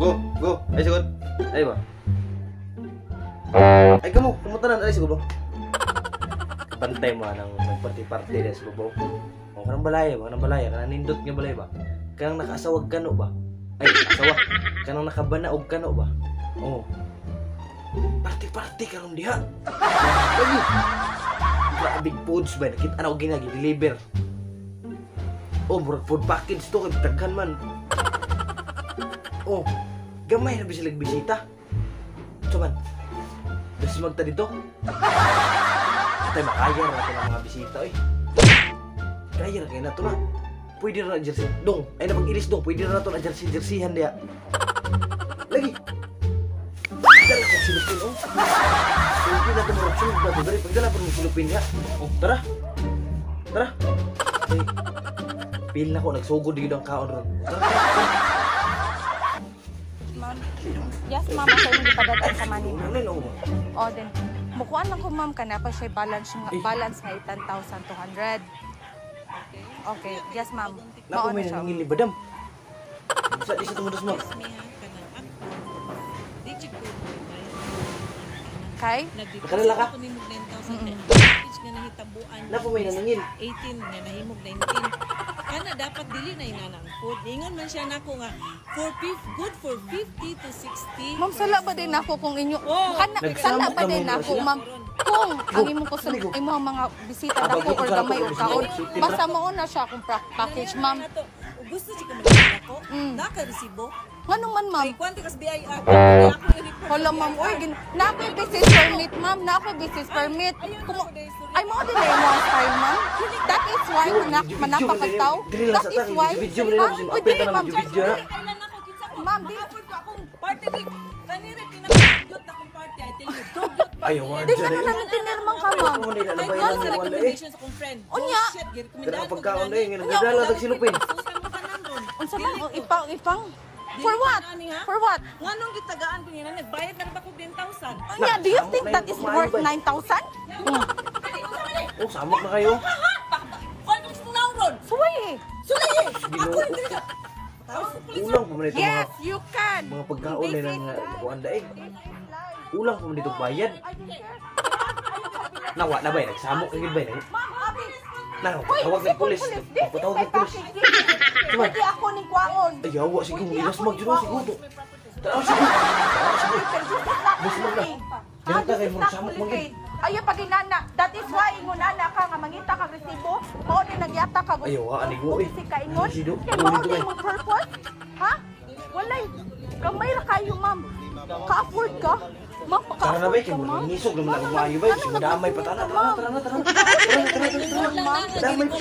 Go. Ay, sigod. Ay ba? Ay, kumutanan. Ay, sigod ba? Kapantay mo nang nagparty-party na sigod ba? O, kanang balaya ba? Kanang balaya. Kanang nindot nga balaya ba? Kanang nakasawag ka no ba? Ay, asawa. Kanang nakabanaog ka no ba? Oo. Party-party ka ron diha. Lagi. Big foods ba? Nakita na ko ginagi. Deliver. Oh, murag food package to. Daghan man. Oh, gamay na bisilag bisita. Cuman, besi magta dito. Atay makaya na natin ang mga bisita, eh. Kaya na kayo na ito na. Pwede na na jersey. Dong, ay napag-ilis dong. Pwede na na ito na jersey-jerseyan diya. Lagi. Dala kong silupin, oh. Silupin na ito marap sunod na ito. Pagdala pa ng silupin niya. Oh, tara. Tara. Ay, pil na ko. Nagsugod dito ang kaon ron. Tara. Ma'am. Yes, ma'am. Ako yung ipadatan sa money. Nanay na ako ba? O, then, mukuha lang ko, ma'am, kanapa siya balance nga 10,200. Okay, yes, ma'am. Naku, may nangingin ni Badam. Sa di sa tumudos mo. Kay? Nakalala ka? Naku, may nangingin. 18 nga nahimog 19. Kana dapat dili na inanang food. Ingon man siya nako nga good for 50 to 60. Ma'am, sala ba din ako kung inyo... Oh, sala ba din ako, ma'am? Kung ang imong kusun, imong mga bisita dako or gamay o kaon, basta mo na siya kung package, ma'am. Gusto siya ka magiging ako? Naka-resibo? Ano man, ma'am? Ay, kwanti kas BIR. Hala, ma'am. Uy, na-ako yung business permit, ma'am. Na-ako yung business permit. Ay, mo din mo ang style, ma'am. That is why manapakataw. That is why. Uy, dili, ma'am. Ma'am, dili. Party week. Kanire pinapagdot akong party. I tell you, Ayaw, wala Di dyan ka eh. na natinir man ka, ma'am. Ako nila ay, nabayan wala ng sa wala eh. recommendations akong friend. Unya. Bullshit, Kada ang pagkaon na eh. rekomendado Nagdala sa silupin. Susan mo ka nandun. Unsa man? Ipang. For what? For what? Nga nung gitagaan ko niya, nagbayad na ba ko 10,000? Unya, do you think that is worth 9,000? Oh, samok na kayo. Kung gusto na ron? Suway eh. Sulay eh! Ako hindi ka. Ulang pa man ito Yes, mga you can. mga pagkaon nila nga kuanda eh. Ulang pa man dito bayad. Nawa na ba eh? Nagsamok na yun ba eh? Tawag ng pulis. Tawag ng pulis. Pwede ako ni Kwaon. Ayawa, sige, ilas mag-dito siguro. Tara, sige. Bus mo na. Ganun ka kayo, mga samok mo yun. Ayaw pag inana. That is why ingon ana ka nga mangita kag resibo. Mao din nagyata ka. Ayaw, ani mo eh. Si kaingon. Sido, Kay mao din mo purpose. Ha? Walay. Kamay ra kayo, ma'am. Ka-afford ka? Ma'am, Tara na ba eh, ka, kaya ma'am? nisog naman ako maayo ba eh. Sige, damay pa. Tara. Damay pa.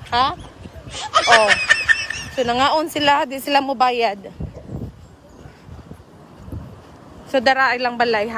Ha? Oh. So nangaon sila, di sila mo bayad. So dara ilang balay ha.